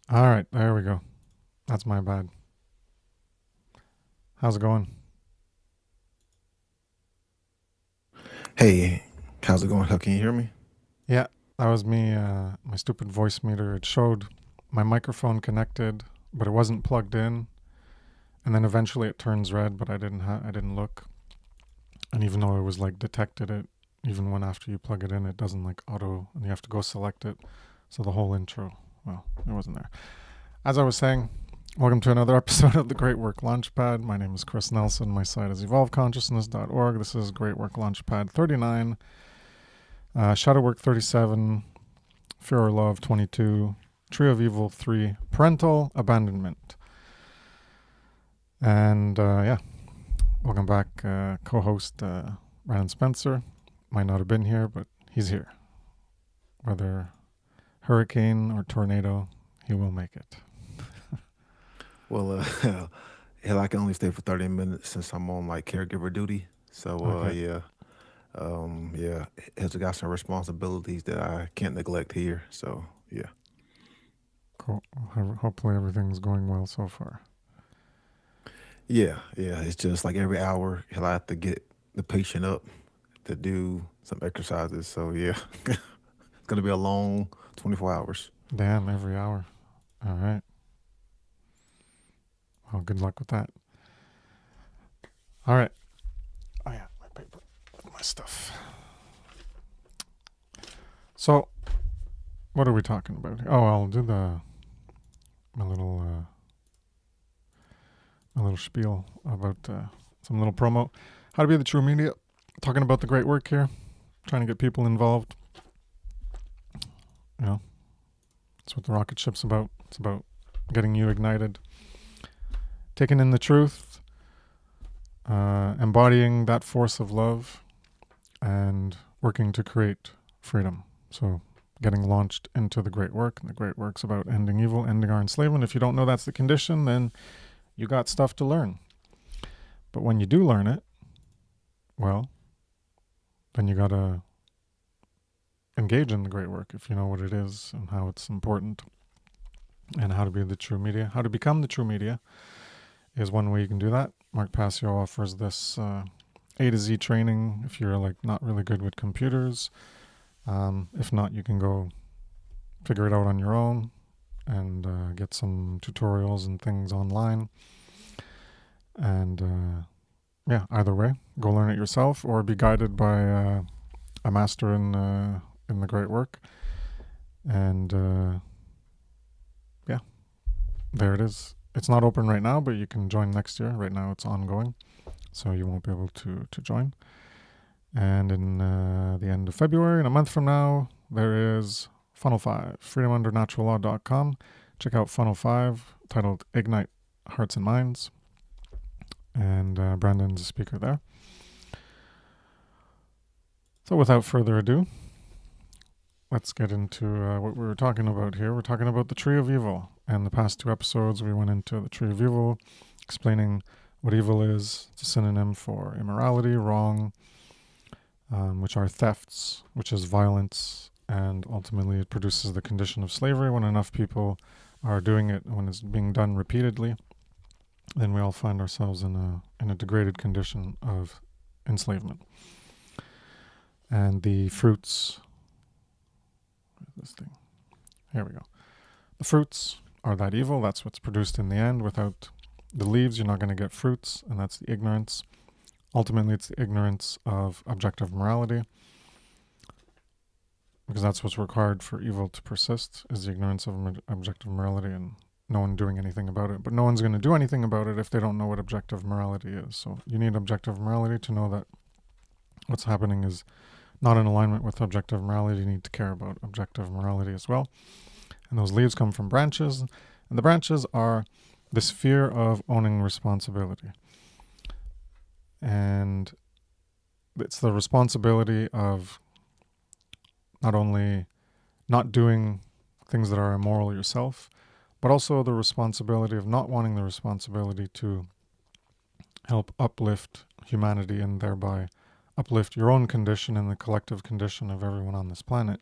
All right, there we go. That's my bad. How's it going? Hey, how's it going? How can you hear me? Yeah, that was me. My stupid voice meter. It showed my microphone connected, but it wasn't plugged in. And then eventually it turns red, but I didn't look. And even though it was like detected it, even when after you plug it in, it doesn't like auto, and you have to go select it. So the whole intro, well, it wasn't there. As I was saying, welcome to another episode of the Great Work Launchpad. My name is Chris Nelson. My site is evolveconsciousness.org. This is Great Work Launchpad 39, Shadow Work 37, Fear or Love 22, Tree of Evil 3, Parental, Abandonment. And yeah, welcome back, co-host Brandon Spencer. Might not have been here, but he's here. Whether hurricane or tornado, he will make it. Well, hell, I can only stay for 30 minutes since I'm on like caregiver duty. So, Okay, yeah, has got some responsibilities that I can't neglect here. So, yeah, cool. Hopefully everything's going well so far. yeah. It's just like every hour, hell, I have to get the patient up to do some exercises. So, yeah, it's gonna be a long 24 hours. Damn, every hour. All right. Well, good luck with that. All right. Oh yeah, my paper with my stuff. So, what are we talking about here? Oh, I'll do my little spiel about some little promo. How to be the true media. Talking about the great work here. Trying to get people involved. You know, that's what the rocket ship's about. It's about getting you ignited, taking in the truth, embodying that force of love, and working to create freedom. So getting launched into the great work. And the great work's about ending evil, ending our enslavement. If you don't know that's the condition, then you got stuff to learn. But when you do learn it, well, then you got to engage in the great work if you know what it is and how it's important and how to be the true media. How to become the true media is one way you can do that. Mark Passio offers this A to Z training if you're like not really good with computers. If not, you can go figure it out on your own and get some tutorials and things online. And yeah, either way, go learn it yourself or be guided by a master in the great work. And yeah, there it is. It's not open right now, but you can join next year. Right now it's ongoing, so you won't be able to join. And in the end of February, in a month from now, there is Funnel 5, freedomundernaturallaw.com. Check out Funnel 5, titled Ignite Hearts and Minds. and Brandon's a speaker there. So without further ado, let's get into what we were talking about here. We're talking about the tree of evil. And the past 2 episodes, we went into the tree of evil, explaining what evil is. It's a synonym for immorality, wrong, which are thefts, which is violence, and ultimately it produces the condition of slavery. When enough people are doing it, when it's being done repeatedly, then we all find ourselves in a degraded condition of enslavement. And the fruits, this thing, here we go. The fruits are that evil. That's what's produced in the end. Without the leaves, you're not going to get fruits, and that's the ignorance. Ultimately, it's the ignorance of objective morality, because that's what's required for evil to persist, is the ignorance of objective morality and no one doing anything about it. But no one's going to do anything about it if they don't know what objective morality is. So you need objective morality to know that what's happening is not in alignment with objective morality. You need to care about objective morality as well. And those leaves come from branches, and the branches are this fear of owning responsibility. And it's the responsibility of not only not doing things that are immoral yourself, but also the responsibility of not wanting the responsibility to help uplift humanity and thereby uplift your own condition and the collective condition of everyone on this planet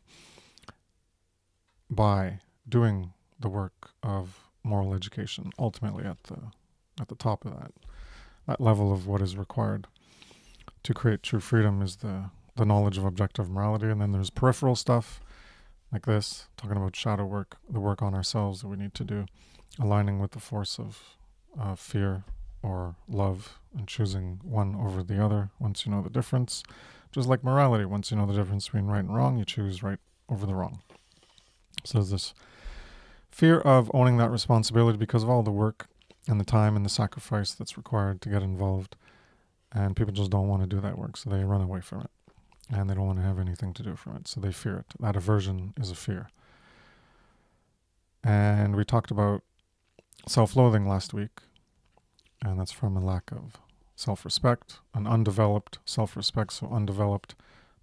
by doing the work of moral education, ultimately at the top of that level of what is required to create true freedom is the knowledge of objective morality. And then there's peripheral stuff like this, talking about shadow work, the work on ourselves that we need to do, aligning with the force of fear or love and choosing one over the other once you know the difference. Just like morality, once you know the difference between right and wrong, you choose right over the wrong. So there's this fear of owning that responsibility because of all the work and the time and the sacrifice that's required to get involved. And people just don't want to do that work, so they run away from it. And they don't want to have anything to do from it, so they fear it. That aversion is a fear. And we talked about self-loathing last week, and that's from a lack of self-respect, an undeveloped self-respect, so undeveloped.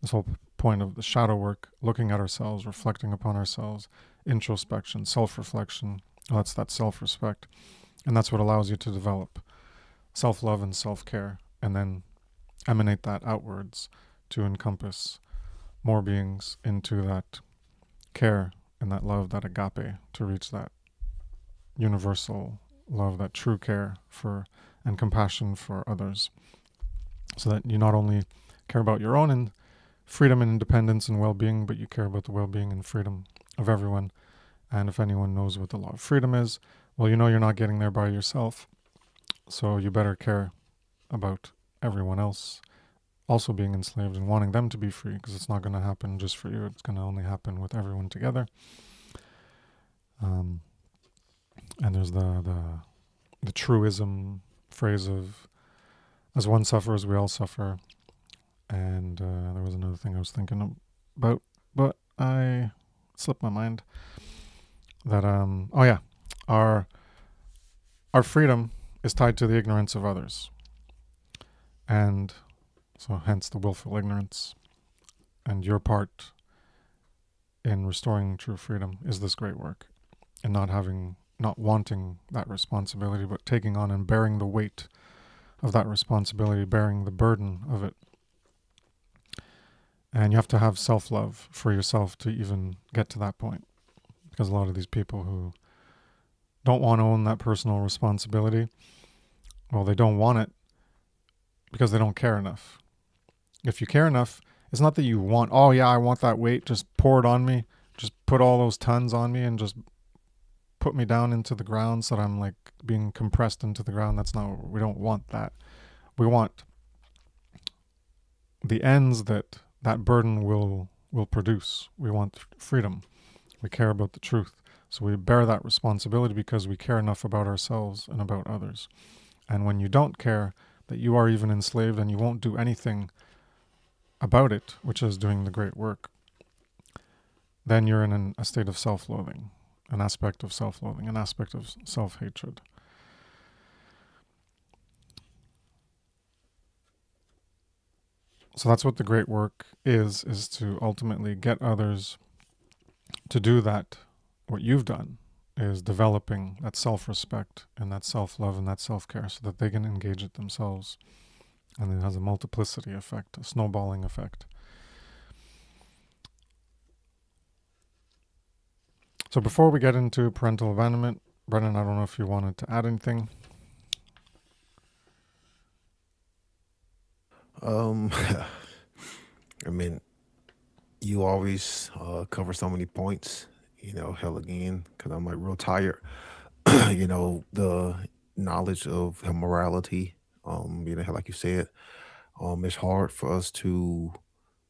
This whole point of the shadow work, looking at ourselves, reflecting upon ourselves, introspection, self-reflection, that's that self-respect. And that's what allows you to develop self-love and self-care, and then emanate that outwards to encompass more beings into that care and that love, that agape, to reach that universal love, that true care for and compassion for others, so that you not only care about your own and freedom and independence and well-being, but you care about the well-being and freedom of everyone. And if anyone knows what the law of freedom is, well, you know you're not getting there by yourself, so you better care about everyone else also being enslaved and wanting them to be free, because it's not going to happen just for you. It's going to only happen with everyone together. And there's the truism phrase of, as one suffers, we all suffer. And there was another thing I was thinking about, but I slipped my mind. That our freedom is tied to the ignorance of others, and so hence the willful ignorance. And your part in restoring true freedom is this great work, and not wanting that responsibility, but taking on and bearing the weight of that responsibility, bearing the burden of it. And you have to have self-love for yourself to even get to that point, because a lot of these people who don't want to own that personal responsibility, well, they don't want it because they don't care enough. If you care enough, it's not that you want, oh yeah, I want that weight, just pour it on me, just put all those tons on me and just put me down into the ground so that I'm like being compressed into the ground. That's not, we don't want that. We want the ends that burden will produce. We want freedom. We care about the truth. So we bear that responsibility because we care enough about ourselves and about others. And when you don't care that you are even enslaved and you won't do anything about it, which is doing the great work, then you're in a state of self-loathing, an aspect of self-loathing, an aspect of self-hatred. So that's what the great work is to ultimately get others to do that. What you've done is developing that self-respect and that self-love and that self-care so that they can engage it themselves. And it has a multiplicity effect, a snowballing effect. So before we get into parental abandonment, Brennan, I don't know if you wanted to add anything. I mean, you always cover so many points. Hell again, because I'm like real tired. The knowledge of morality. Like you said, it's hard for us to,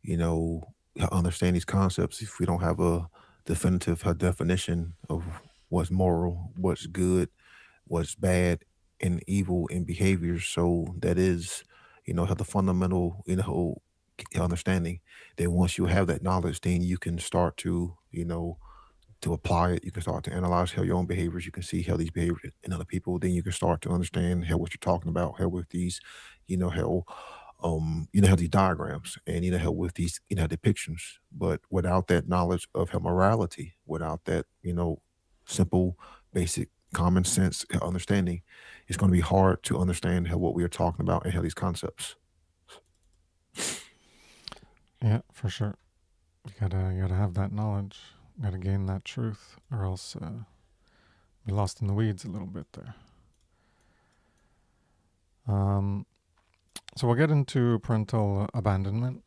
you know, understand these concepts if we don't have a definitive definition of what's moral, what's good, what's bad, and evil in behaviors. So that is, have the fundamental, understanding. Then once you have that knowledge, then you can start to apply it. You can start to analyze how your own behaviors. You can see how these behaviors in other people. Then you can start to understand how what you're talking about, how with these, how how these diagrams and how with these, depictions. But without that knowledge of how morality, without that, simple, basic, common sense understanding, it's going to be hard to understand how what we are talking about and how these concepts. Yeah, for sure. You gotta have that knowledge. You gotta gain that truth, or else be lost in the weeds a little bit there. So we'll get into parental abandonment.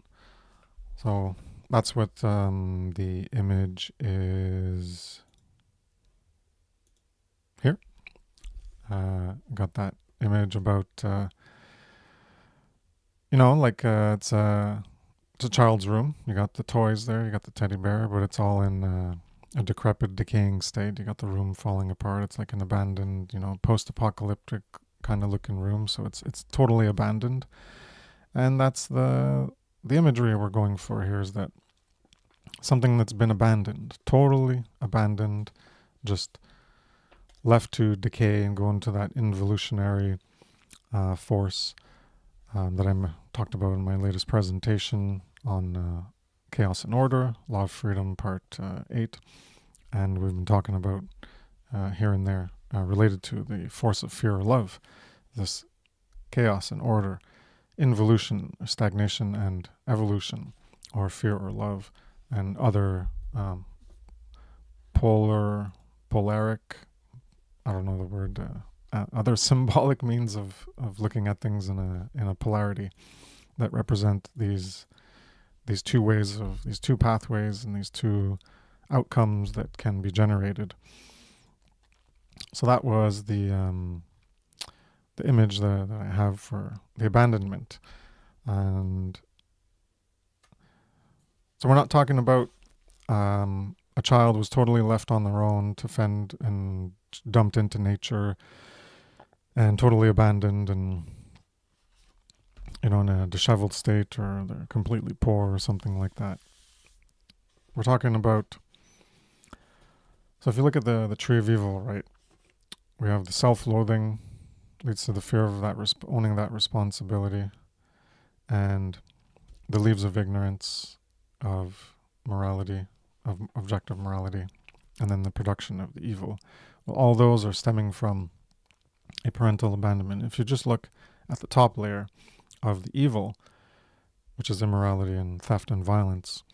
So that's what the image is here. Got that image about, it's a child's room. You got the toys there, you got the teddy bear, but it's all in a decrepit, decaying state. You got the room falling apart. It's like an abandoned, post-apocalyptic kind of looking room. So it's totally abandoned. And that's the imagery we're going for here, is that something that's been abandoned, totally abandoned, just left to decay and go into that involutionary force that I talked about in my latest presentation on Chaos and Order, Law of Freedom, Part 8. And we've been talking about here and there related to the force of fear or love, this chaos and order, involution, stagnation, and evolution, or fear or love, and other polaric, I don't know the word, other symbolic means of looking at things in a polarity that represent these two ways of, these two pathways and these two outcomes that can be generated. So that was the image that I have for the abandonment. And so we're not talking about a child was totally left on their own to fend and dumped into nature and totally abandoned and, in a disheveled state, or they're completely poor or something like that. We're talking about, so if you look at the tree of evil, right, we have the self-loathing, leads to the fear of that owning that responsibility, and the leaves of ignorance of morality, of objective morality, and then the production of the evil. Well, all those are stemming from a parental abandonment. If you just look at the top layer of the evil, which is immorality and theft and violence,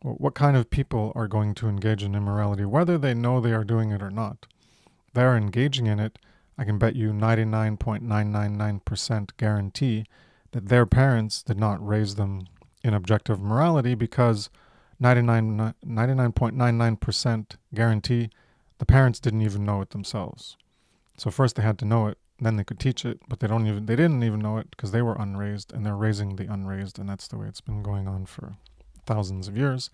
well, what kind of people are going to engage in immorality, whether they know they are doing it or not? They're engaging in it. I can bet you 99.999% guarantee that their parents did not raise them in objective morality, because 99.99% guarantee the parents didn't even know it themselves. So first they had to know it, then they could teach it, but they didn't even know it because they were unraised, and they're raising the unraised, and that's the way it's been going on for thousands of years.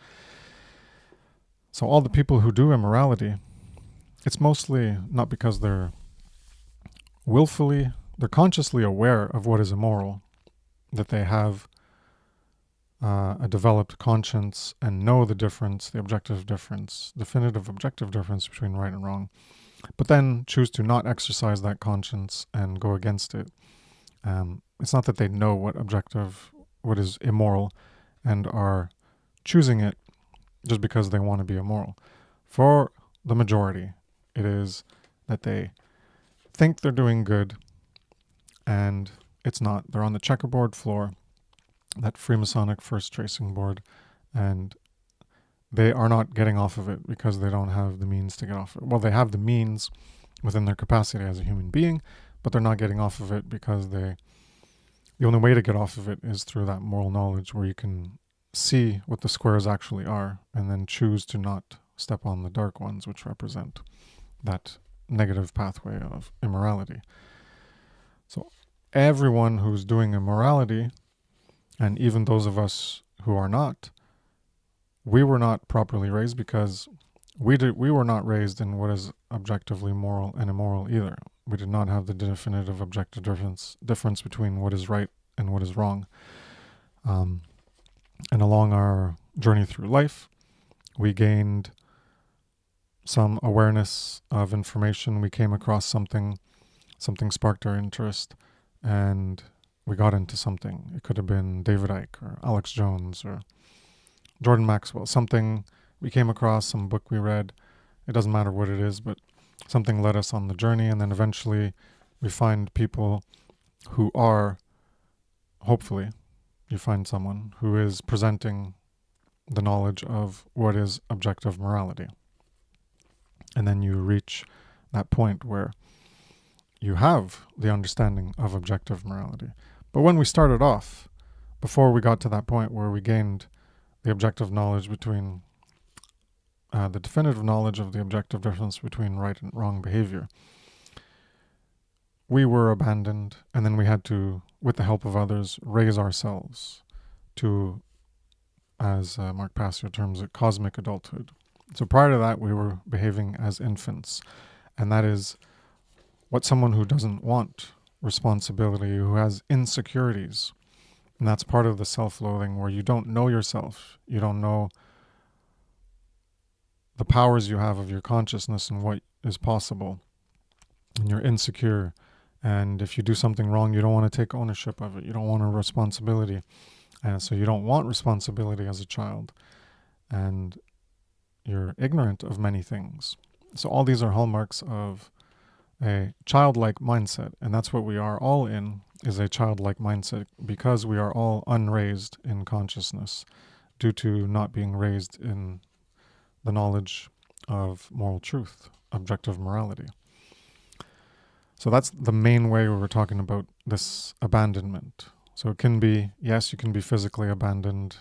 So all the people who do immorality, it's mostly not because they're consciously aware of what is immoral, that they have a developed conscience and know the difference, the definitive objective difference between right and wrong, but then choose to not exercise that conscience and go against it. It's not that they know what objective what is immoral and are choosing it just because they want to be immoral. For the majority, it is that they think they're doing good and it's not. They're on the checkerboard floor, that Freemasonic first tracing board, and they are not getting off of it because they don't have the means to get off of it. Well, they have the means within their capacity as a human being, but they're not getting off of it because the only way to get off of it is through that moral knowledge where you can see what the squares actually are and then choose to not step on the dark ones, which represent that negative pathway of immorality. So everyone who's doing immorality, and even those of us who are not, we were not properly raised because we were not raised in what is objectively moral and immoral either. We did not have the definitive objective difference between what is right and what is wrong. And along our journey through life, we gained some awareness of information. We came across something sparked our interest, and we got into something. It could have been David Icke or Alex Jones or Jordan Maxwell, something we came across, some book we read. It doesn't matter what it is, but something led us on the journey, and then eventually we find people who are, hopefully, you find someone who is presenting the knowledge of what is objective morality. And then you reach that point where you have the understanding of objective morality. But when we started off, before we got to that point where we gained the objective knowledge between the definitive knowledge of the objective difference between right and wrong behavior, we were abandoned, and then we had to, with the help of others, raise ourselves to, as Mark Passio terms it, cosmic adulthood. So prior to that, we were behaving as infants, and that is what someone who doesn't want responsibility, who has insecurities, and that's part of the self-loathing where you don't know yourself, you don't know the powers you have of your consciousness and what is possible, and you're insecure. And if you do something wrong, you don't want to take ownership of it. You don't want a responsibility. And so you don't want responsibility as a child. And you're ignorant of many things. So all these are hallmarks of a childlike mindset. And that's what we are all in, is a childlike mindset, because we are all unraised in consciousness due to not being raised in the knowledge of moral truth, objective morality. So that's the main way we were talking about this abandonment. So it can be, yes, you can be physically abandoned,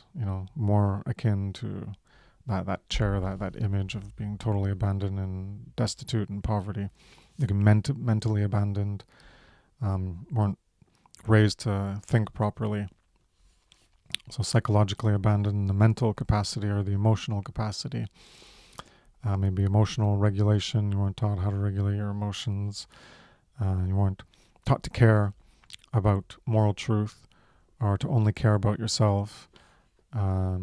more akin to that chair, that image of being totally abandoned and destitute and poverty. You can be mentally abandoned, weren't raised to think properly. So psychologically abandoned in the mental capacity or the emotional capacity. Maybe emotional regulation, you weren't taught how to regulate your emotions. You weren't taught to care about moral truth or to only care about yourself. As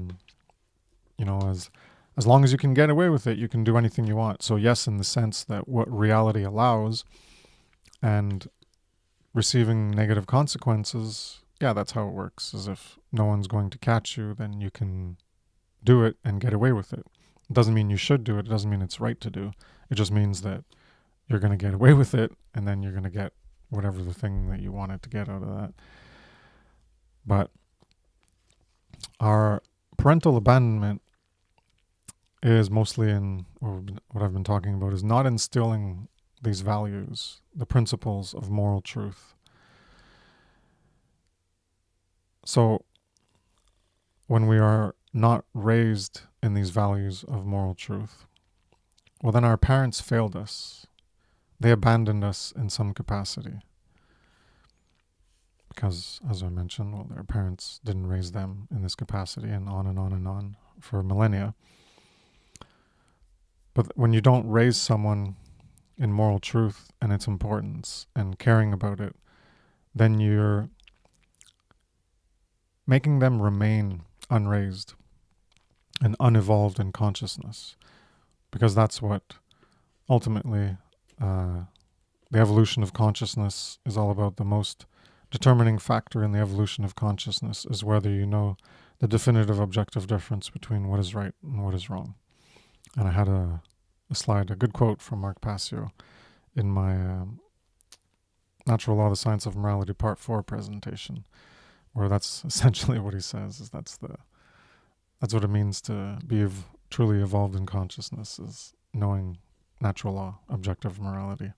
long as you can get away with it, you can do anything you want. So yes, in the sense that what reality allows and receiving negative consequences, yeah, that's how it works. As if no one's going to catch you, then you can do it and get away with it. It doesn't mean you should do it. It doesn't mean it's right to do. It just means that you're going to get away with it, and then you're going to get whatever the thing that you wanted to get out of that. But our parental abandonment is mostly in, or what I've been talking about, is not instilling these values, the principles of moral truth. So when we are not raised in these values of moral truth, well, then our parents failed us. They abandoned us in some capacity. Because, as I mentioned, well, their parents didn't raise them in this capacity, and on and on and on for millennia. But when you don't raise someone in moral truth and its importance and caring about it, then you're making them remain unraised and unevolved in consciousness. Because that's what ultimately the evolution of consciousness is all about. The most determining factor in the evolution of consciousness is whether you know the definitive objective difference between what is right and what is wrong. And I had a slide, a good quote from Mark Passio in my Natural Law, the Science of Morality Part 4 presentation, where that's essentially what he says, is that's what it means to be truly evolved in consciousness, is knowing natural law, objective morality.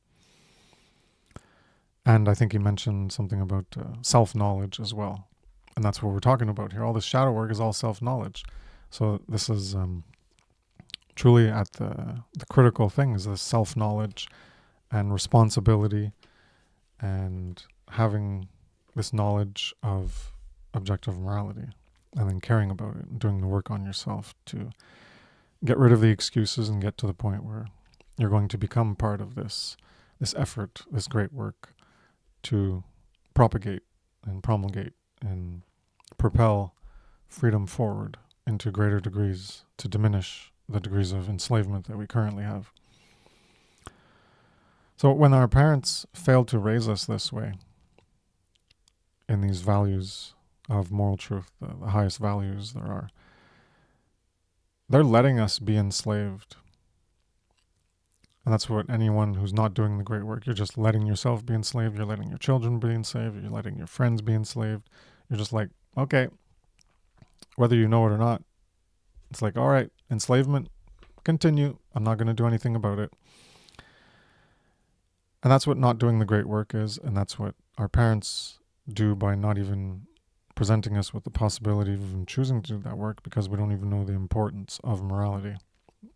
And I think he mentioned something about self-knowledge as well. And that's what we're talking about here. All this shadow work is all self-knowledge. So this is truly at the critical thing, is this self-knowledge and responsibility and having this knowledge of objective morality and then caring about it and doing the work on yourself to get rid of the excuses and get to the point where you're going to become part of this effort, this great work to propagate and promulgate and propel freedom forward into greater degrees, to diminish the degrees of enslavement that we currently have. So when our parents failed to raise us this way, in these values of moral truth, the highest values there are, they're letting us be enslaved. And that's what anyone who's not doing the great work, you're just letting yourself be enslaved, you're letting your children be enslaved, you're letting your friends be enslaved. You're just like, okay, whether you know it or not, it's like, all right, enslavement, continue. I'm not going to do anything about it. And that's what not doing the great work is, and that's what our parents do by not even presenting us with the possibility of even choosing to do that work, because we don't even know the importance of morality,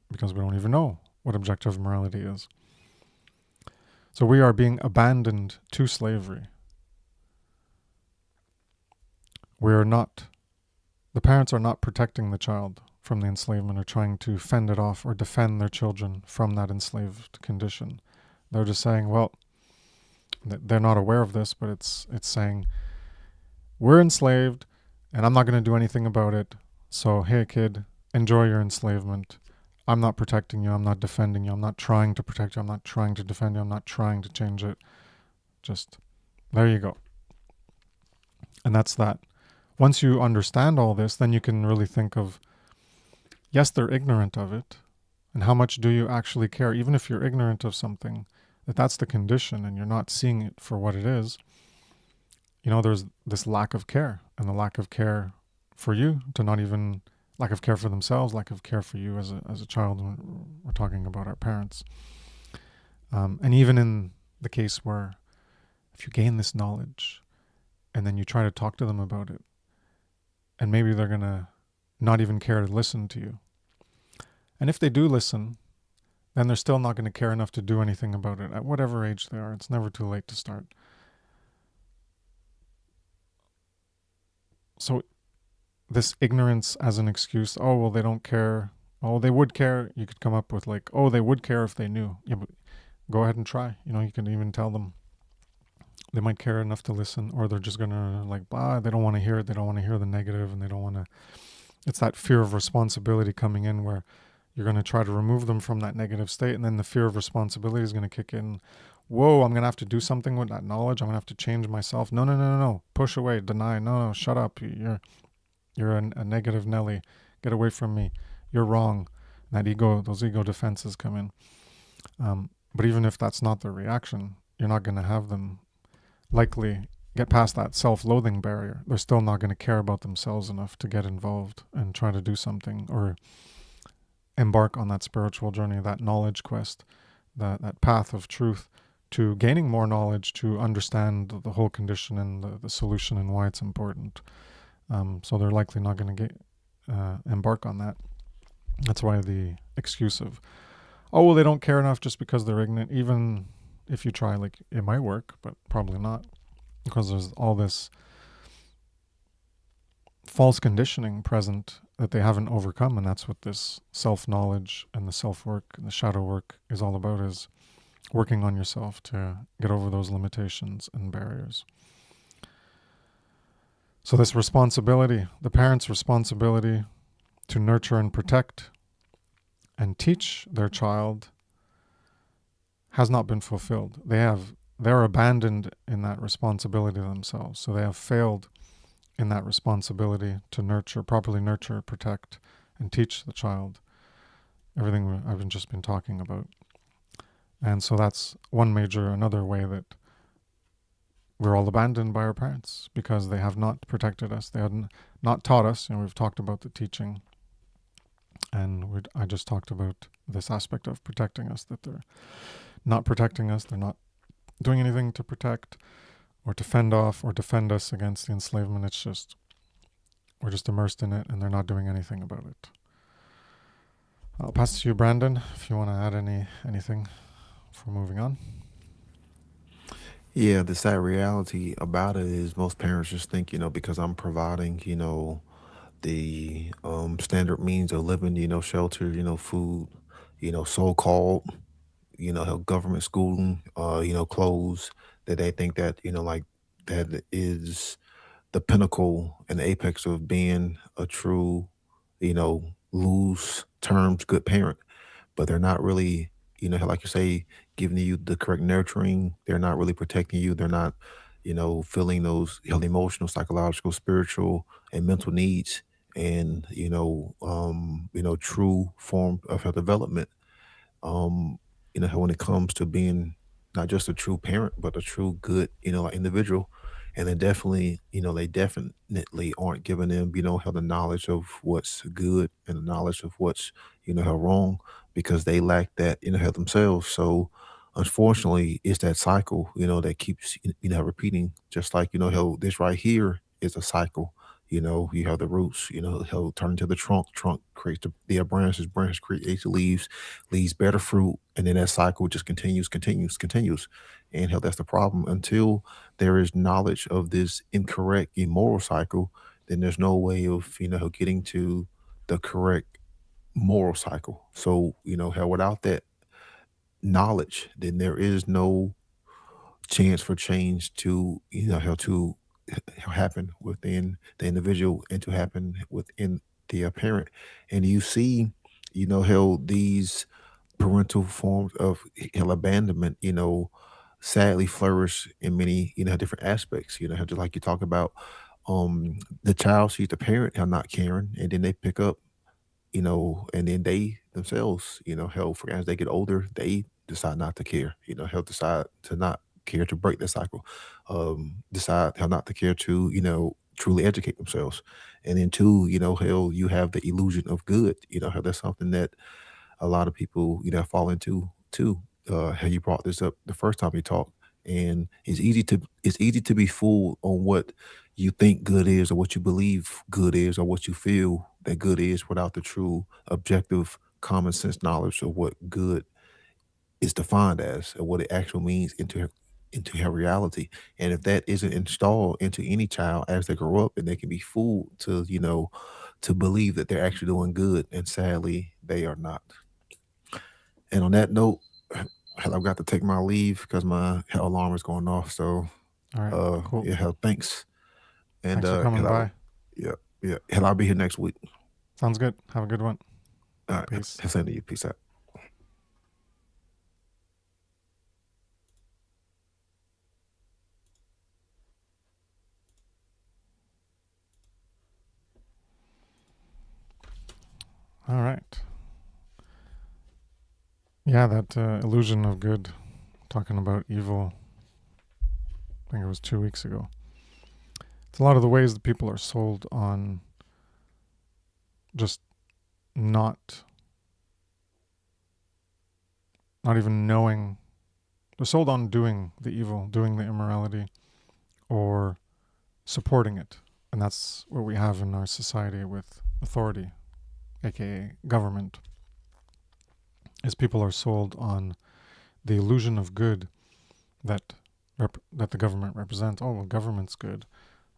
because we don't even know what objective morality is. So we are being abandoned to slavery. The parents are not protecting the child from the enslavement or trying to fend it off or defend their children from that enslaved condition. They're just saying, well, they're not aware of this, but it's saying, we're enslaved and I'm not going to do anything about it. So, hey kid, enjoy your enslavement. I'm not protecting you. I'm not defending you. I'm not trying to protect you. I'm not trying to defend you. I'm not trying to change it. Just, there you go. And that's that. Once you understand all this, then you can really think of, yes, they're ignorant of it. And how much do you actually care? Even if you're ignorant of something, that's the condition and you're not seeing it for what it is, there's this lack of care, and the lack of care for you, to not even lack of care for themselves, lack of care for you as a child. We're talking about our parents. And even in the case where if you gain this knowledge and then you try to talk to them about it, and maybe they're going to not even care to listen to you. And if they do listen, then they're still not going to care enough to do anything about it at whatever age they are. It's never too late to start. So this ignorance as an excuse, oh, well, they don't care. Oh, they would care. You could come up with like, oh, they would care if they knew. Yeah, but go ahead and try. You can even tell them they might care enough to listen, or they're just going to like, blah, they don't want to hear it. They don't want to hear the negative, and they don't want to. It's that fear of responsibility coming in where you're going to try to remove them from that negative state, and then the fear of responsibility is going to kick in. Whoa, I'm going to have to do something with that knowledge. I'm going to have to change myself. No. Push away, deny. No, shut up. You're a negative Nelly. Get away from me. You're wrong. And those ego defenses come in. But even if that's not their reaction, you're not going to have them likely get past that self-loathing barrier. They're still not going to care about themselves enough to get involved and try to do something or embark on that spiritual journey, that knowledge quest, that path of truth to gaining more knowledge to understand the whole condition and the solution and why it's important. So they're likely not going to embark on that. That's why the excuse of, oh, well, they don't care enough just because they're ignorant. Even if you try, like, it might work, but probably not, because there's all this false conditioning present that they haven't overcome. And that's what this self-knowledge and the self-work and the shadow work is all about, is working on yourself to get over those limitations and barriers. So this responsibility, the parents' responsibility to nurture and protect and teach their child, has not been fulfilled. They have they're abandoned in that responsibility themselves. So they have failed in that responsibility to properly nurture, protect, and teach the child everything I've just been talking about. And so that's another way that we're all abandoned by our parents, because they have not protected us. They have not taught us. We've talked about the teaching, and I just talked about this aspect of protecting us, that they're not protecting us. They're not doing anything to protect or to fend off or defend us against the enslavement. It's just, we're just immersed in it, and they're not doing anything about it. I'll pass it to you, Brandon, if you want to add anything before moving on. Yeah, the sad reality about it is most parents just think, because I'm providing, the standard means of living, shelter, food, so called, help government schooling, clothes, that they think that, like that is the pinnacle and the apex of being a true, loose terms good parent. But they're not really, like you say, giving you the correct nurturing. They're not really protecting you. They're not, filling those healthy emotional, psychological, spiritual, and mental needs, and true form of health development. um, how when it comes to being not just a true parent, but a true good, like individual. And they definitely aren't giving them, how the knowledge of what's good and the knowledge of what's, how wrong, because they lack that, how themselves. So unfortunately, it's that cycle, that keeps, repeating, just like, how this right here is a cycle. You have the roots, he'll turn to the trunk creates the branches create the leaves better fruit, and then that cycle just continues. And hell, that's the problem. Until there is knowledge of this incorrect immoral cycle, then there's no way of, getting to the correct moral cycle. So, hell, without that knowledge, then there is no chance for change to, how to happen within the individual and to happen within the parent. And you see, how these parental forms of abandonment, sadly flourish in many, different aspects. Just like you talk about, the child sees the parent how not caring, and then they pick up, and then they themselves, hell, for as they get older, they decide not to care. Hell, decide to not care, to break the cycle. Decide how not to care, to, truly educate themselves. And then two, hell, you have the illusion of good. How that's something that a lot of people, fall into too. How you brought this up the first time we talked, and it's easy to be fooled on what you think good is, or what you believe good is, or what you feel that good is, without the true objective common sense knowledge of what good is defined as, and what it actually means into her reality. And if that isn't installed into any child as they grow up, and they can be fooled to, to believe that they're actually doing good, and sadly they are not. And on that note, hell, I've got to take my leave because my hell alarm is going off. So, All right, cool. yeah, hell, thanks. And Thanks for coming by. yeah, yeah, hell, I'll be here next week. Sounds good. Have a good one. All right, Peace. same to you. Peace out. All right. Yeah, that illusion of good, talking about evil, I think it was 2 weeks ago. It's a lot of the ways that people are sold on just not even knowing. They're sold on doing the evil, doing the immorality, or supporting it. And that's what we have in our society with authority, aka government, is people are sold on the illusion of good that that the government represents. Oh, well, government's good.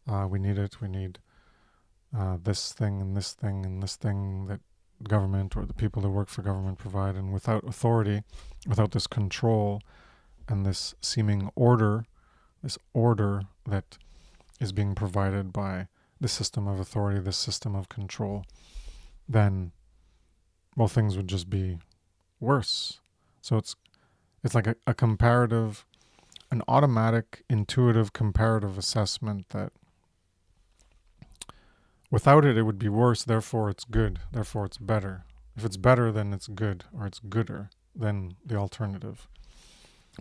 We need it. We need this thing and this thing and this thing that government or the people that work for government provide. And without authority, without this control and this seeming order, this order that is being provided by the system of authority, this system of control, then, well, things would just be worse. So it's like a comparative an automatic, intuitive, comparative assessment that without it, it would be worse, therefore it's good, therefore it's better. If it's better, then it's good, or it's gooder than the alternative.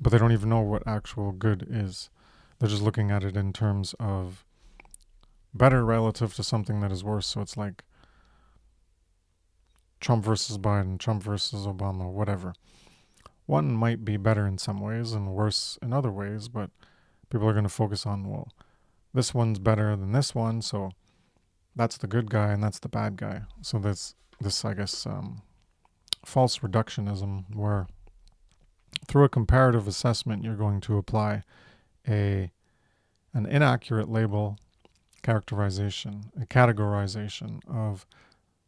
But they don't even know what actual good is. They're just looking at it in terms of better relative to something that is worse. So it's like Trump versus Biden, Trump versus Obama, whatever. One might be better in some ways and worse in other ways, but people are going to focus on, well, this one's better than this one, so that's the good guy and that's the bad guy. So this I guess, false reductionism, where through a comparative assessment you're going to apply an inaccurate label, characterization, a categorization of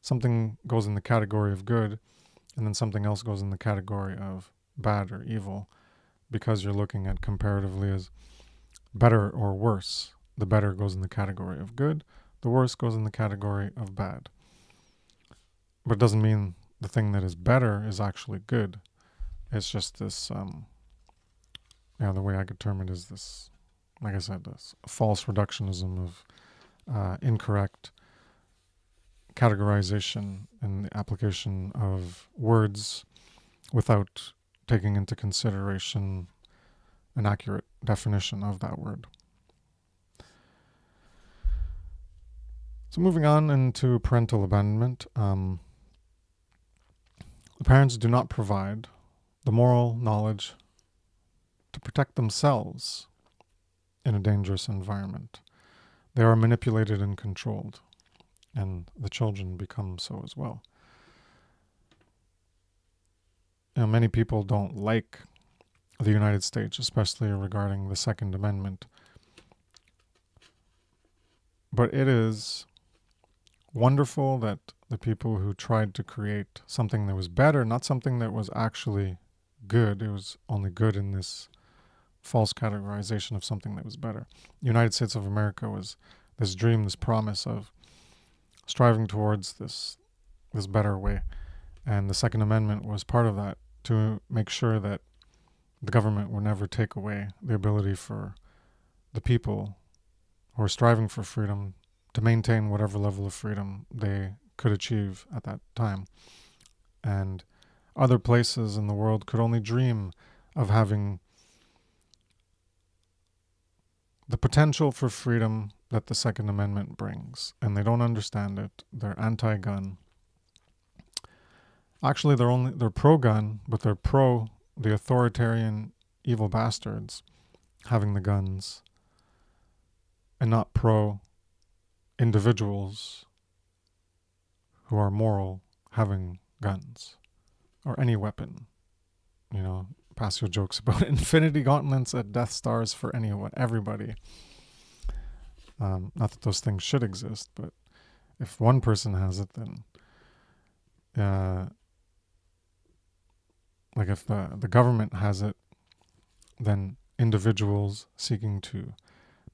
something goes in the category of good and then something else goes in the category of bad or evil, because you're looking at comparatively as better or worse. The better goes in the category of good, the worse goes in the category of bad. But it doesn't mean the thing that is better is actually good. It's just this, the way I could term it is this, like I said, this false reductionism of incorrect categorization and the application of words without taking into consideration an accurate definition of that word. So moving on into parental abandonment, the parents do not provide the moral knowledge to protect themselves in a dangerous environment. They are manipulated and controlled, and the children become so as well. Many people don't like the United States, especially regarding the Second Amendment. But it is wonderful that the people who tried to create something that was better, not something that was actually good, it was only good in this false categorization of something that was better. The United States of America was this dream, this promise of striving towards this better way. And the Second Amendment was part of that, to make sure that the government would never take away the ability for the people who are striving for freedom to maintain whatever level of freedom they could achieve at that time. And other places in the world could only dream of having the potential for freedom that the Second Amendment brings. And they don't understand it. They're anti-gun. Actually, they're pro-gun, but they're pro the authoritarian evil bastards having the guns, and not pro individuals who are moral having guns or any weapon. Passio jokes about infinity gauntlets and Death Stars for anyone, everybody. Not that those things should exist, but if one person has it, then like if the government has it, then individuals seeking to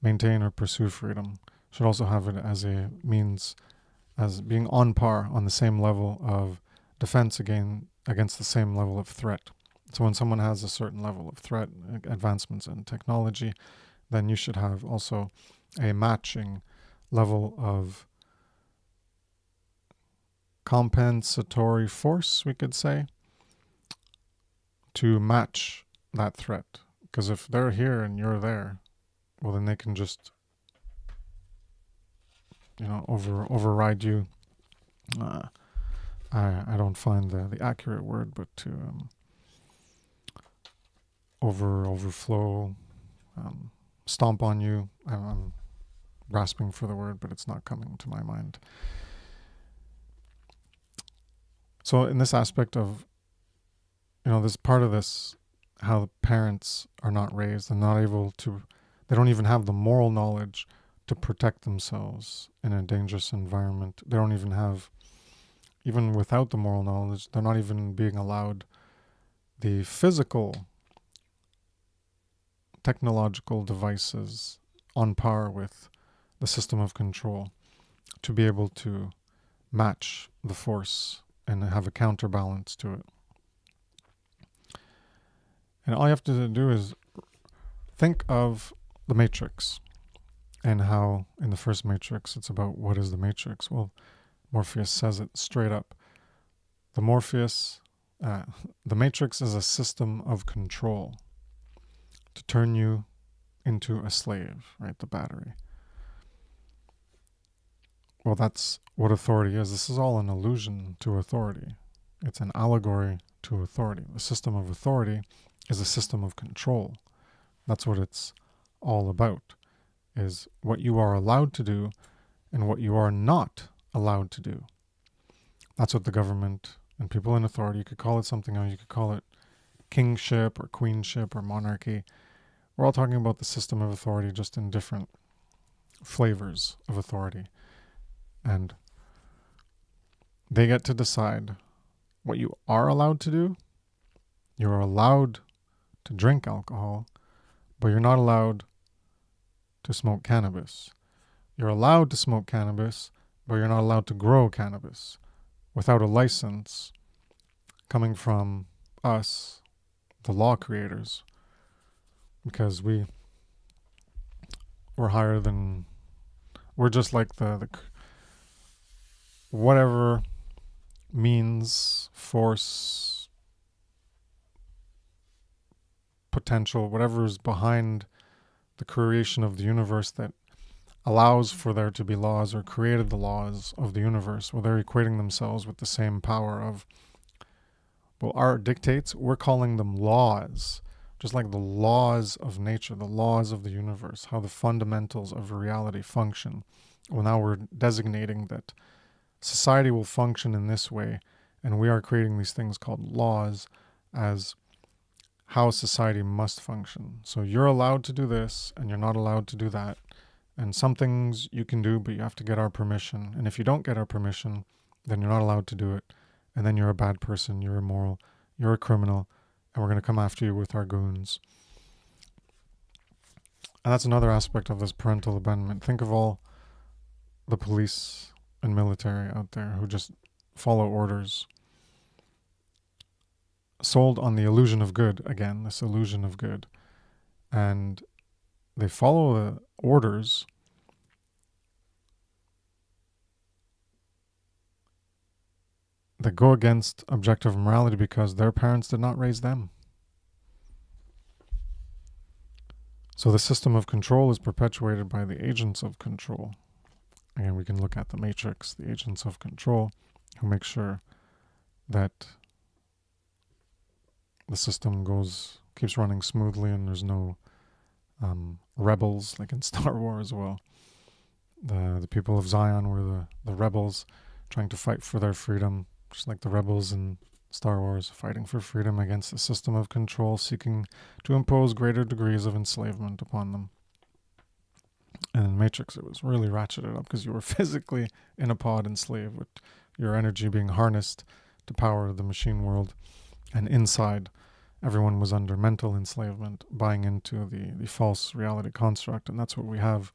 maintain or pursue freedom should also have it as a means, as being on par, on the same level of defense against the same level of threat. So when someone has a certain level of threat, advancements in technology, then you should have also a matching level of compensatory force, we could say, to match that threat. Because if they're here and you're there, well, then they can just, override you. I don't find the accurate word, but to overflow, stomp on you. I'm grasping for the word, but it's not coming to my mind. So in this aspect of, this part of this, how the parents are not raised and not able to, they don't even have the moral knowledge to protect themselves in a dangerous environment. They don't even have, even without the moral knowledge, they're not even being allowed the physical, technological devices on par with the system of control to be able to match the force and have a counterbalance to it. And all you have to do is think of the Matrix and how in the first Matrix it's about what is the Matrix. Well, Morpheus says it straight up. The Matrix is a system of control to turn you into a slave, right? The battery. Well, that's what authority is. This is all an allusion to authority. It's an allegory to authority. The system of authority is a system of control. That's what it's all about, is what you are allowed to do and what you are not allowed to do. That's what the government and people in authority, you could call it something else. You could call it kingship or queenship or monarchy. We're all talking about the system of authority, just in different flavors of authority. And they get to decide what you are allowed to do. You are allowed to drink alcohol, but you're not allowed to smoke cannabis. You're allowed to smoke cannabis, but you're not allowed to grow cannabis without a license coming from us, the law creators, because we're higher than, we're just like the whatever means, force, potential, whatever is behind the creation of the universe that allows for there to be laws or created the laws of the universe. Well, they're equating themselves with the same power of, well, our dictates, we're calling them laws, just like the laws of nature, the laws of the universe, how the fundamentals of reality function. Well, now we're designating that society will function in this way, and we are creating these things called laws as how society must function. So you're allowed to do this, and you're not allowed to do that. And some things you can do, but you have to get our permission. And if you don't get our permission, then you're not allowed to do it. And then you're a bad person, you're immoral, you're a criminal, and we're going to come after you with our goons. And that's another aspect of this parental abandonment. Think of all the police and military out there who just follow orders, sold on the illusion of good, again, this illusion of good. And they follow the orders that go against objective morality because their parents did not raise them. So the system of control is perpetuated by the agents of control. Again, we can look at the Matrix, the agents of control, who make sure that the system keeps running smoothly and there's no rebels like in Star Wars. Well, the people of Zion were the rebels trying to fight for their freedom, just like the rebels in Star Wars fighting for freedom against the system of control, seeking to impose greater degrees of enslavement upon them. And in Matrix, it was really ratcheted up because you were physically in a pod enslaved with your energy being harnessed to power the machine world. And inside, everyone was under mental enslavement, buying into the false reality construct. And that's what we have.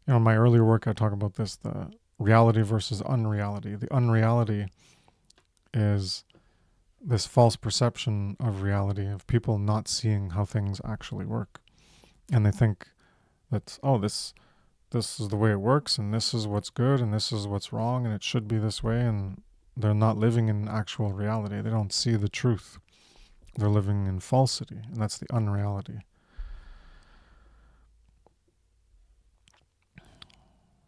You know, in my earlier work, I talk about this, the reality versus unreality. The unreality is this false perception of reality, of people not seeing how things actually work. And they think that, oh, this is the way it works, and this is what's good, and this is what's wrong, and it should be this way, and they're not living in actual reality. They don't see the truth. They're living in falsity, and that's the unreality.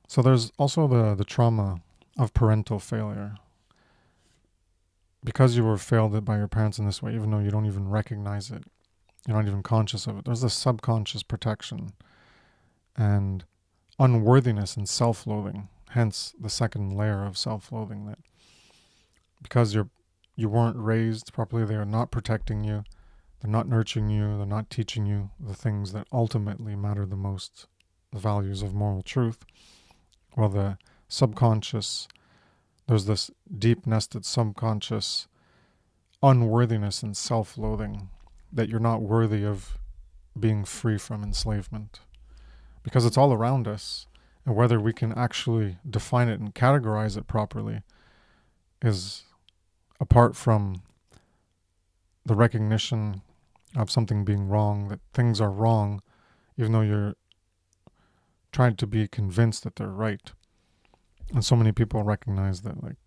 So there's also the trauma of parental failure. Because you were failed by your parents in this way, even though you don't even recognize it, you're not even conscious of it, there's this subconscious protection and unworthiness and self-loathing, hence the second layer of self-loathing, that because you weren't raised properly, they are not protecting you, they're not nurturing you, they're not teaching you the things that ultimately matter the most, the values of moral truth. Well, the subconscious, there's this deep nested subconscious unworthiness and self-loathing that you're not worthy of being free from enslavement. Because it's all around us, and whether we can actually define it and categorize it properly is apart from the recognition of something being wrong, that things are wrong, even though you're trying to be convinced that they're right. And so many people recognize that like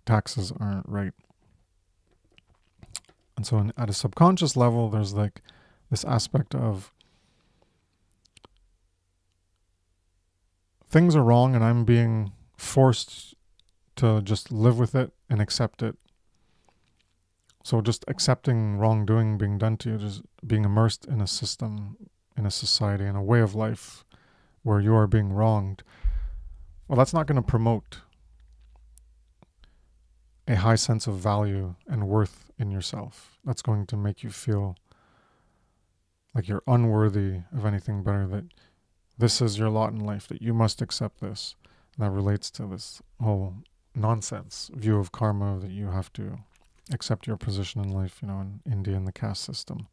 taxes aren't right. And so at a subconscious level, there's like this aspect of things are wrong and I'm being forced to just live with it and accept it. So just accepting wrongdoing being done to you, just being immersed in a system, in a society, in a way of life where you are being wronged, well, that's not going to promote a high sense of value and worth in yourself. That's going to make you feel like you're unworthy of anything better, that this is your lot in life, that you must accept this. And that relates to this whole nonsense view of karma, that you have to accept your position in life, in India and the caste system.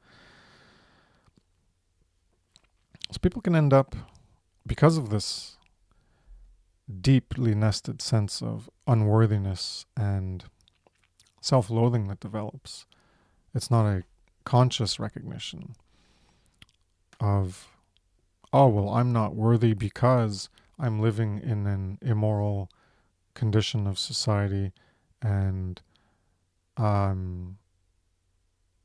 So people can end up, because of this deeply nested sense of unworthiness and self-loathing that develops, it's not a conscious recognition of, oh, well, I'm not worthy because I'm living in an immoral condition of society and I'm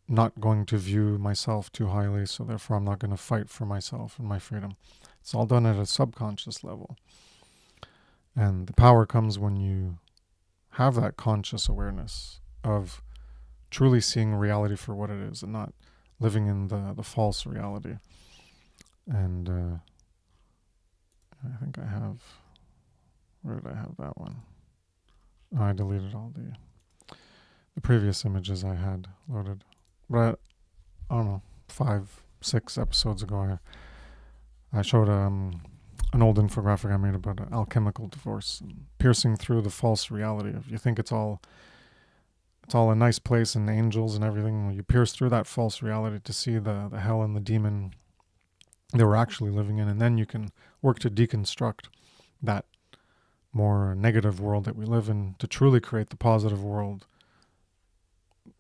not going to view myself too highly, so therefore I'm not going to fight for myself and my freedom. It's all done at a subconscious level. And the power comes when you have that conscious awareness of truly seeing reality for what it is and not living in the false reality. And I think I have, where did I have that one? Oh, I deleted all the previous images I had loaded. But I don't know, 5-6 episodes ago, I showed an old infographic I made about alchemical divorce, and piercing through the false reality of, you think it's all a nice place and angels and everything. You pierce through that false reality to see the hell and the demon they were actually living in, and then you can work to deconstruct that more negative world that we live in to truly create the positive world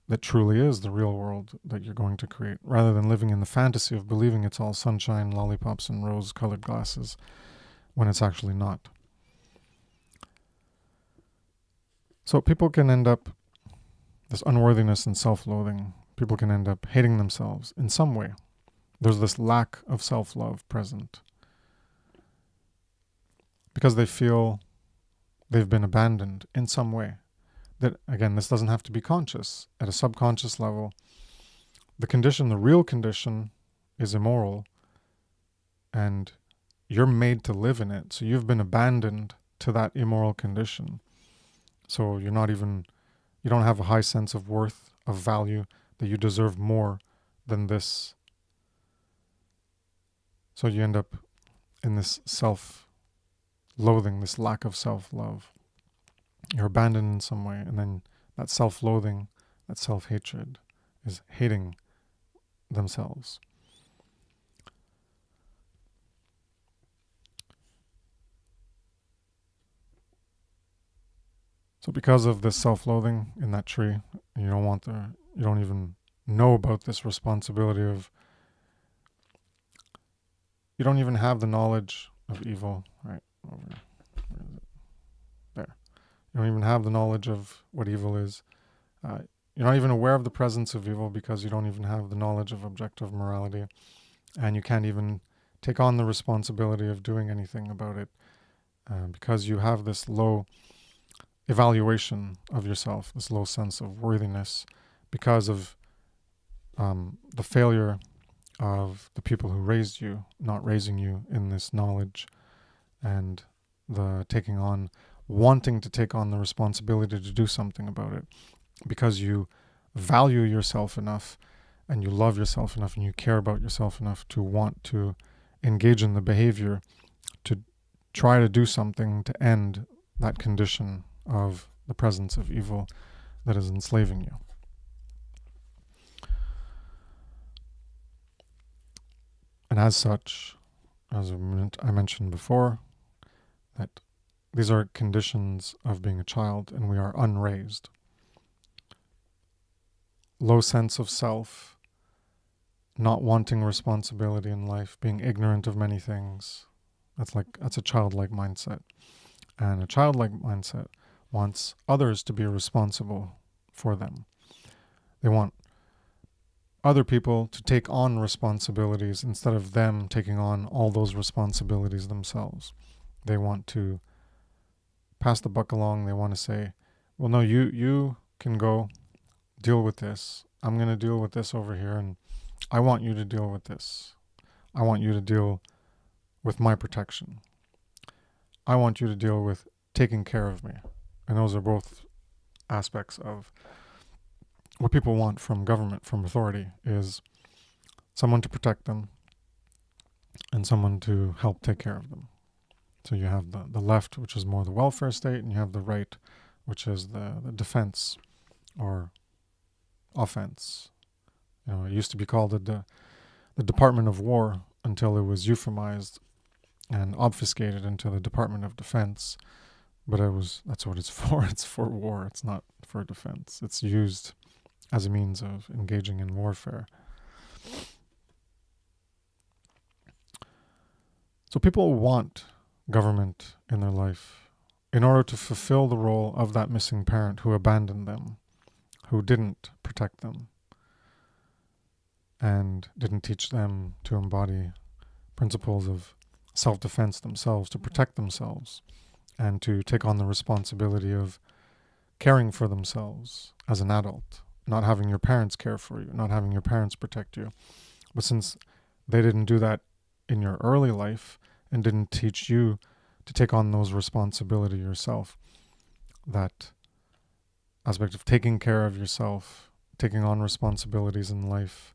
that truly is the real world that you're going to create, rather than living in the fantasy of believing it's all sunshine, lollipops, and rose-colored glasses when it's actually not. So people can end up, this unworthiness and self-loathing, people can end up hating themselves in some way. There's this lack of self-love present because they feel they've been abandoned in some way. That, again, this doesn't have to be conscious. At a subconscious level, the real condition is immoral, and you're made to live in it. So you've been abandoned to that immoral condition. So you don't have a high sense of worth, of value, that you deserve more than this. So you end up in this self-loathing, this lack of self-love. You're abandoned in some way, and then that self-loathing, that self-hatred is hating themselves. So because of this self-loathing in that tree, you don't even know about this responsibility of, you don't even have the knowledge of evil, right? Where is it? There. You don't even have the knowledge of what evil is. You're not even aware of the presence of evil because you don't even have the knowledge of objective morality. And you can't even take on the responsibility of doing anything about it because you have this low evaluation of yourself, this low sense of worthiness because of the failure of the people who raised you, not raising you in this knowledge, and the wanting to take on the responsibility to do something about it because you value yourself enough and you love yourself enough and you care about yourself enough to want to engage in the behavior to try to do something to end that condition of the presence of evil that is enslaving you. And as such, as I mentioned before, that these are conditions of being a child and we are unraised. Low sense of self, not wanting responsibility in life, being ignorant of many things. That's a childlike mindset. And a childlike mindset wants others to be responsible for them. They want other people to take on responsibilities instead of them taking on all those responsibilities themselves. They want to pass the buck along. They want to say, well, no, you can go deal with this. I'm going to deal with this over here, and I want you to deal with this. I want you to deal with my protection. I want you to deal with taking care of me. And those are both aspects of what people want from government, from authority, is someone to protect them and someone to help take care of them. So you have the left, which is more the welfare state, and you have the right, which is the defense or offense. It used to be called the Department of War until it was euphemized and obfuscated into the Department of Defense. But that's what it's for. It's for war. It's not for defense. It's used as a means of engaging in warfare. So people want government in their life in order to fulfill the role of that missing parent who abandoned them, who didn't protect them, and didn't teach them to embody principles of self-defense themselves, to protect themselves, and to take on the responsibility of caring for themselves as an adult, not having your parents care for you, not having your parents protect you. But since they didn't do that in your early life and didn't teach you to take on those responsibility yourself, that aspect of taking care of yourself, taking on responsibilities in life,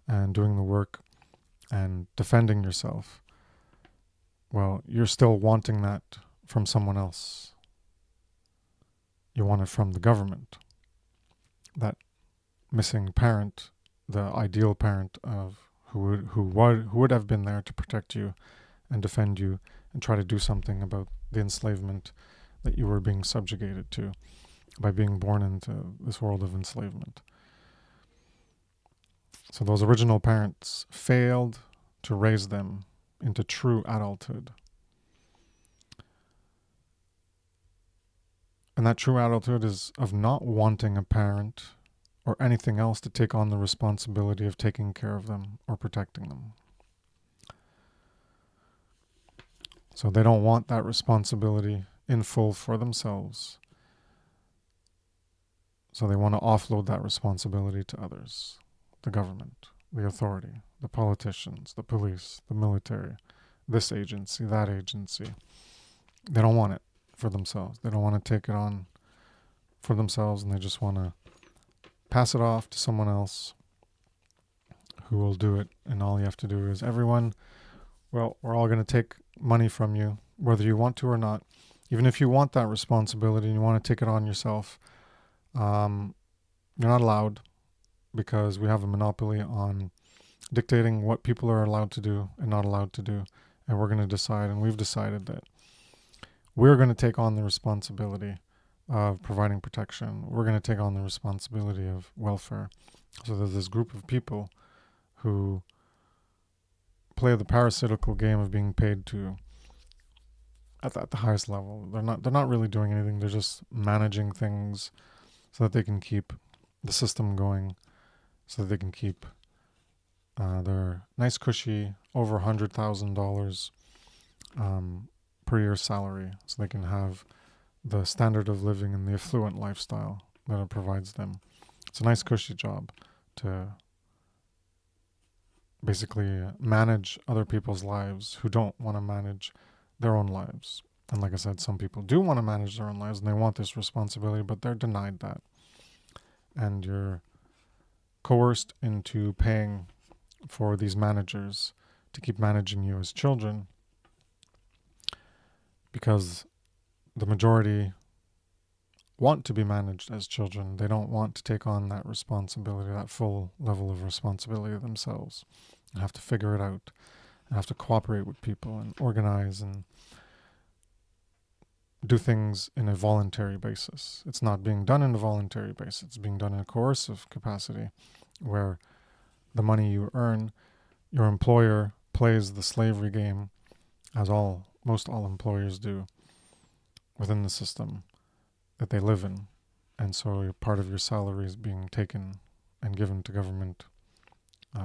and doing the work and defending yourself, well, you're still wanting that from someone else. You want it from the government. That missing parent, the ideal parent of who would have been there to protect you and defend you and try to do something about the enslavement that you were being subjugated to by being born into this world of enslavement. So those original parents failed to raise them into true adulthood. And that true adulthood is of not wanting a parent or anything else to take on the responsibility of taking care of them or protecting them. So they don't want that responsibility in full for themselves. So they want to offload that responsibility to others. The government, the authority, the politicians, the police, the military, this agency, that agency. They don't want it for themselves. They don't want to take it on for themselves, and they just want to pass it off to someone else who will do it. And all you have to do is, everyone, well, we're all going to take money from you, whether you want to or not. Even if you want that responsibility and you want to take it on yourself, you're not allowed, because we have a monopoly on dictating what people are allowed to do and not allowed to do. And we're going to decide, and we've decided that we're going to take on the responsibility of providing protection. We're going to take on the responsibility of welfare. So there's this group of people who play the parasitical game of being paid to at the highest level. They're not really doing anything. They're just managing things so that they can keep the system going, so that they can keep their nice cushy over $100,000 per year salary, so they can have the standard of living and the affluent lifestyle that it provides them. It's a nice cushy job to basically manage other people's lives who don't want to manage their own lives. And like I said, some people do want to manage their own lives and they want this responsibility, but they're denied that. And you're coerced into paying for these managers to keep managing you as children, because the majority want to be managed as children. They don't want to take on that responsibility, that full level of responsibility themselves, and have to figure it out, and have to cooperate with people and organize and do things in a voluntary basis. It's not being done in a voluntary basis. It's being done in a coercive capacity, where the money you earn, your employer plays the slavery game, as most all employers do within the system that they live in. And so part of your salary is being taken and given to government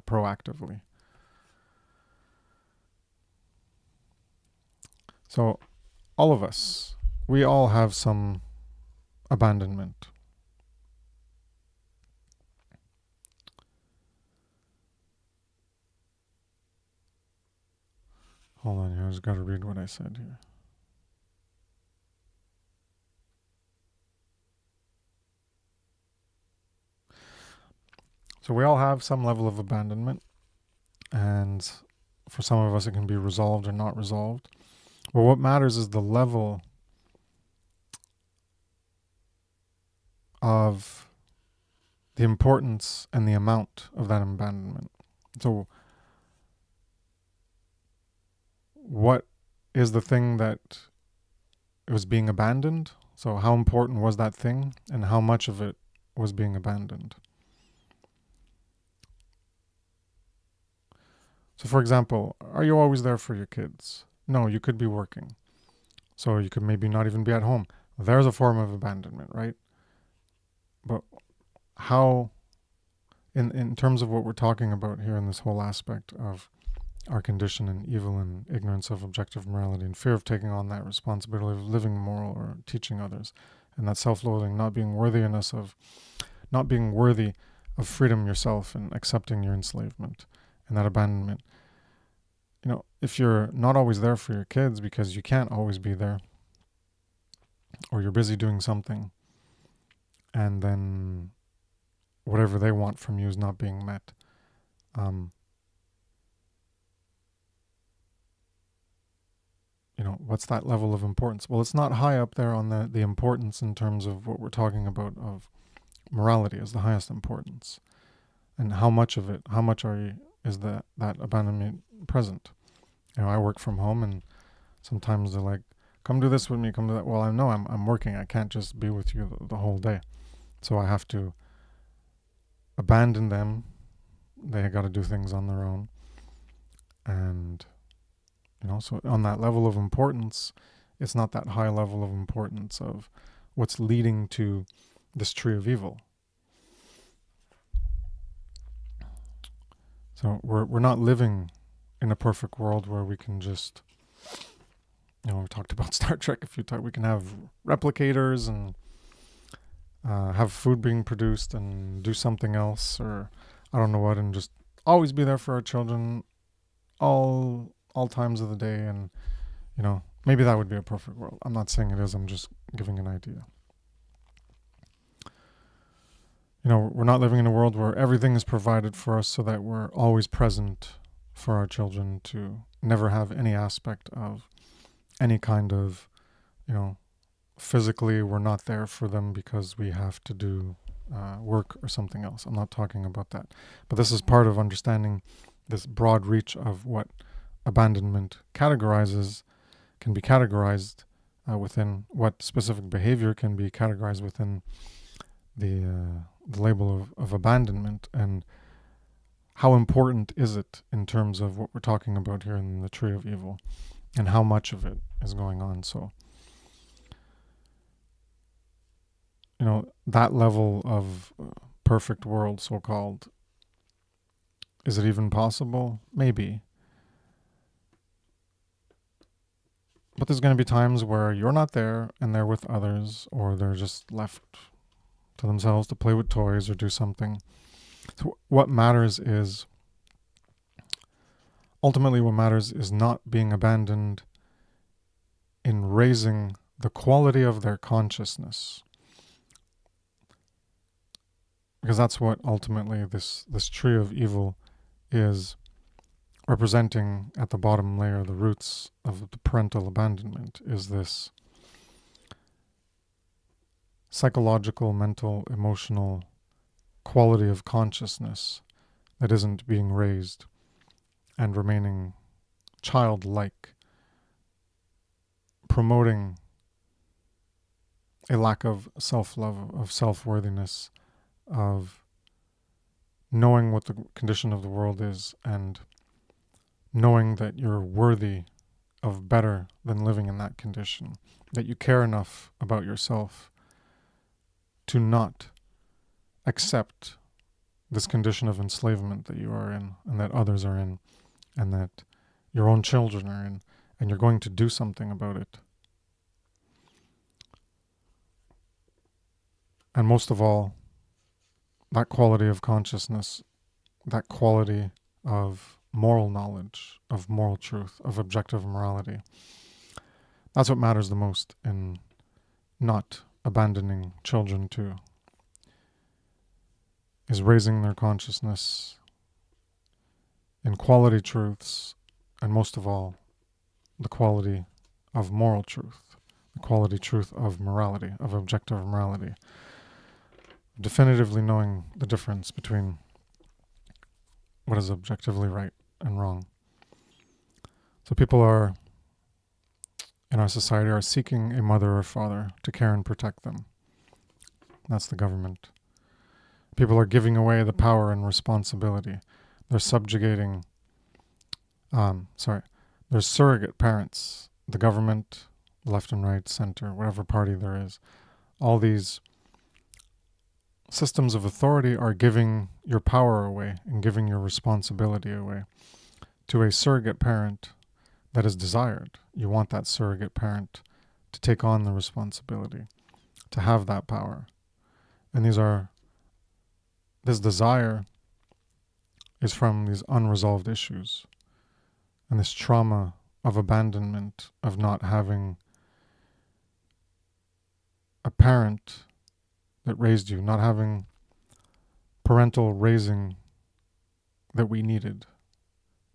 proactively. So all of us, we all have some abandonment. Hold on here, I just got to read what I said here. So we all have some level of abandonment, and for some of us it can be resolved or not resolved. But what matters is the level of the importance and the amount of that abandonment. So what is the thing that was being abandoned? So how important was that thing, and how much of it was being abandoned? So for example, are you always there for your kids? No, you could be working. So you could maybe not even be at home. There's a form of abandonment, right? But how, in terms of what we're talking about here in this whole aspect of our condition and evil and ignorance of objective morality and fear of taking on that responsibility of living moral or teaching others, and that self-loathing, not being worthy of freedom yourself and accepting your enslavement and that abandonment. If you're not always there for your kids because you can't always be there, or you're busy doing something, and then whatever they want from you is not being met, what's that level of importance? Well, it's not high up there on the importance in terms of what we're talking about of morality as the highest importance. And how much is that abandonment present? I work from home, and sometimes they're like, come do this with me, come do that. Well, I know I'm working. I can't just be with you the whole day. So I have to abandon them. They got to do things on their own. And, so on that level of importance, it's not that high level of importance of what's leading to this tree of evil. So we're not living in a perfect world where we can just, we talked about Star Trek a few times. We can have replicators and have food being produced and do something else, or I don't know what, and just always be there for our children all times of the day. And maybe that would be a perfect world. I'm not saying it is. I'm just giving an idea. We're not living in a world where everything is provided for us so that we're always present for our children, to never have any aspect of any kind of, physically we're not there for them because we have to do work or something else. I'm not talking about that. But this is part of understanding this broad reach of what abandonment can be categorized within, what specific behavior can be categorized within the label of abandonment, and how important is it in terms of what we're talking about here in the tree of evil, and how much of it is going on. So, that level of perfect world, so-called, is it even possible? Maybe. But there's going to be times where you're not there and they're with others, or they're just left to themselves to play with toys or do something. So what matters is not being abandoned in raising the quality of their consciousness. Because that's what ultimately this tree of evil is representing at the bottom layer. The roots of the parental abandonment is this psychological, mental, emotional quality of consciousness that isn't being raised and remaining childlike, promoting a lack of self-love, of self-worthiness, of knowing what the condition of the world is and knowing that you're worthy of better than living in that condition, that you care enough about yourself to not accept this condition of enslavement that you are in and that others are in and that your own children are in, and you're going to do something about it. And most of all, that quality of consciousness, that quality of moral knowledge, of moral truth, of objective morality, that's what matters the most in not abandoning children too, is raising their consciousness in quality truths, and most of all, the quality of moral truth, the quality truth of morality, of objective morality. Definitively knowing the difference between what is objectively right and wrong. So people are, in our society, are seeking a mother or father to care and protect them. That's the government. People are giving away the power and responsibility. They're subjugating, there's surrogate parents, the government, left and right, center, whatever party there is. All these systems of authority are giving your power away and giving your responsibility away to a surrogate parent that is desired. You want that surrogate parent to take on the responsibility, to have that power. And this desire is from these unresolved issues and this trauma of abandonment, of not having a parent that raised you, not having parental raising that we needed.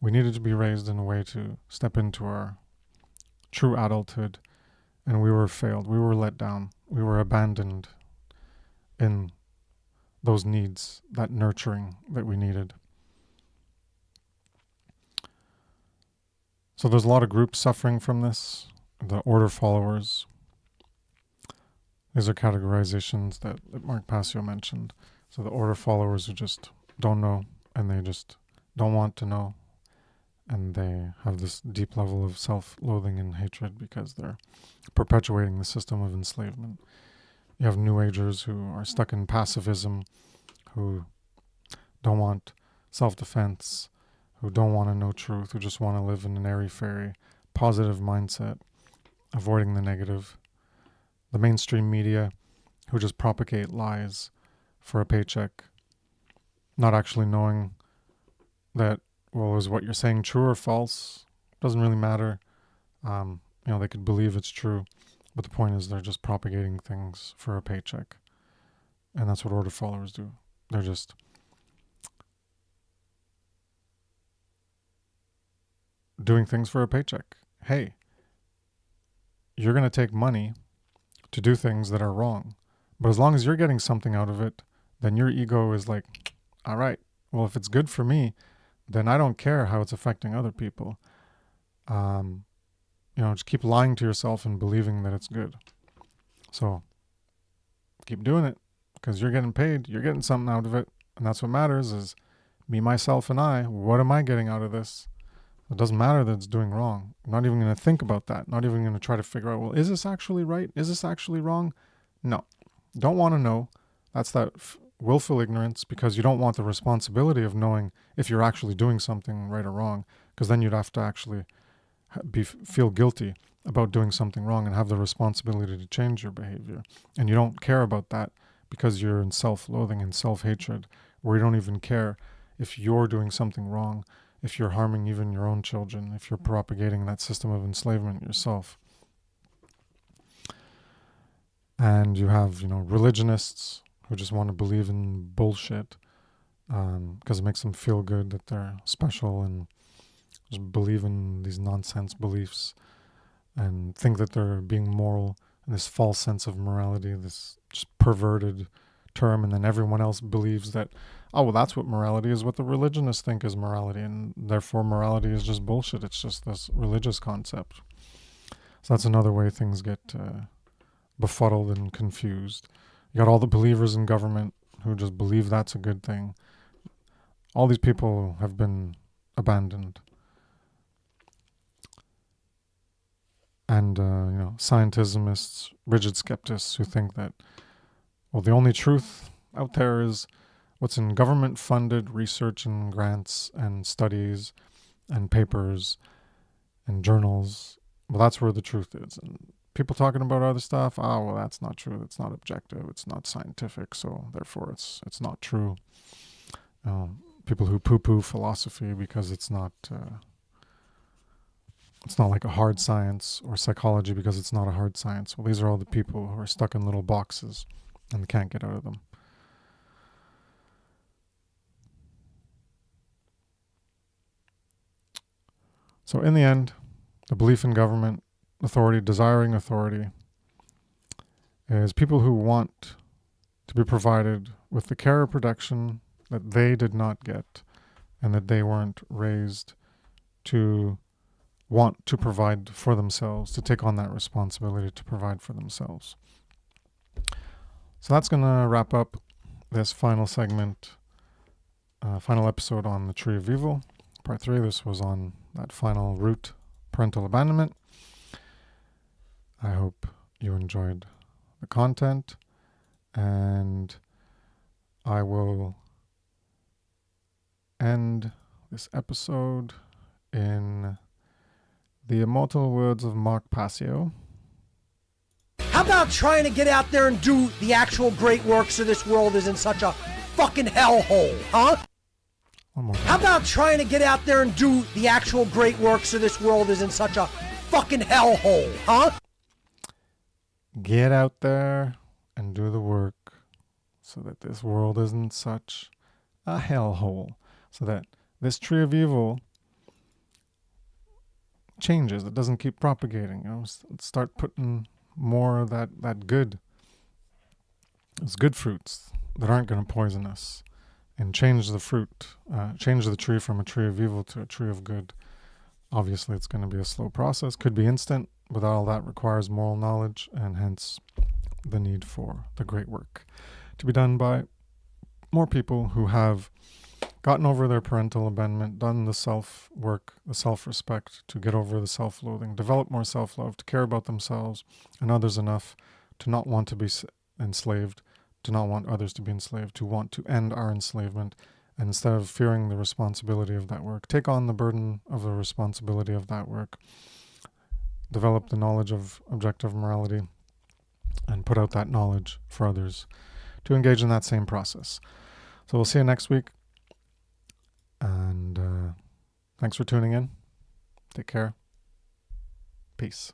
We needed to be raised in a way to step into our true adulthood, and we were failed. We were let down. We were abandoned in those needs, that nurturing that we needed. So there's a lot of groups suffering from this. The order followers. These are categorizations that Mark Passio mentioned. So the order followers who just don't know, and they just don't want to know, and they have this deep level of self-loathing and hatred because they're perpetuating the system of enslavement. You have New Agers who are stuck in pacifism, who don't want self-defense, who don't want to know truth, who just want to live in an airy-fairy, positive mindset, avoiding the negative. The mainstream media who just propagate lies for a paycheck, not actually knowing that, well, is what you're saying true or false? Doesn't really matter. They could believe it's true, but the point is they're just propagating things for a paycheck. And that's what order followers do. They're just doing things for a paycheck. Hey, you're going to take money to do things that are wrong. But as long as you're getting something out of it, then your ego is like, all right, well, if it's good for me, then I don't care how it's affecting other people. Just keep lying to yourself and believing that it's good. So keep doing it because you're getting paid. You're getting something out of it. And that's what matters is me, myself, and I. What am I getting out of this? It doesn't matter that it's doing wrong. I'm not even going to think about that. Not even going to try to figure out, well, is this actually right? Is this actually wrong? No. Don't want to know. That's that willful ignorance because you don't want the responsibility of knowing if you're actually doing something right or wrong, because then you'd have to actually feel guilty about doing something wrong and have the responsibility to change your behavior. And you don't care about that because you're in self-loathing and self-hatred, where you don't even care if you're doing something wrong, if you're harming even your own children, if you're propagating that system of enslavement yourself. And you have, religionists who just want to believe in bullshit because it makes them feel good that they're special and just believe in these nonsense beliefs and think that they're being moral and this false sense of morality, this just perverted term, and then everyone else believes that, oh, well, that's what morality is, what the religionists think is morality, and therefore morality is just bullshit. It's just this religious concept. So that's another way things get befuddled and confused. You got all the believers in government who just believe that's a good thing. All these people have been abandoned. And, scientismists, rigid skeptics who think that, well, the only truth out there is what's in government-funded research and grants and studies and papers and journals. Well, that's where the truth is. And people talking about other stuff, well, that's not true. It's not objective. It's not scientific. So therefore, it's not true. People who poo-poo philosophy because it's not like a hard science, or psychology because it's not a hard science. Well, these are all the people who are stuck in little boxes and can't get out of them. So in the end, the belief in government, authority, desiring authority, is people who want to be provided with the care or protection that they did not get and that they weren't raised to want to provide for themselves, to take on that responsibility to provide for themselves. So that's going to wrap up this final segment, final episode on the Tree of Evil, part 3. This was on that final root, parental abandonment. I hope you enjoyed the content, and I will end this episode in the immortal words of Mark Passio. How about trying to get out there and do the actual great work so this world isn't such a fucking hellhole, huh? One more time. How about trying to get out there and do the actual great work so this world isn't such a fucking hellhole, huh? Get out there and do the work so that this world isn't such a hellhole. So that this tree of evil changes. It doesn't keep propagating. Start putting more of that good. It's good fruits that aren't going to poison us, and change the fruit, change the tree from a tree of evil to a tree of good. Obviously, it's going to be a slow process. Could be instant, but all that requires moral knowledge, and hence the need for the great work to be done by more people who have gotten over their parental abandonment, done the self-work, the self-respect to get over the self-loathing, develop more self-love, to care about themselves and others enough to not want to be enslaved, to not want others to be enslaved, to want to end our enslavement, and instead of fearing the responsibility of that work, take on the burden of the responsibility of that work, develop the knowledge of objective morality, and put out that knowledge for others to engage in that same process. So we'll see you next week. And thanks for tuning in. Take care. Peace.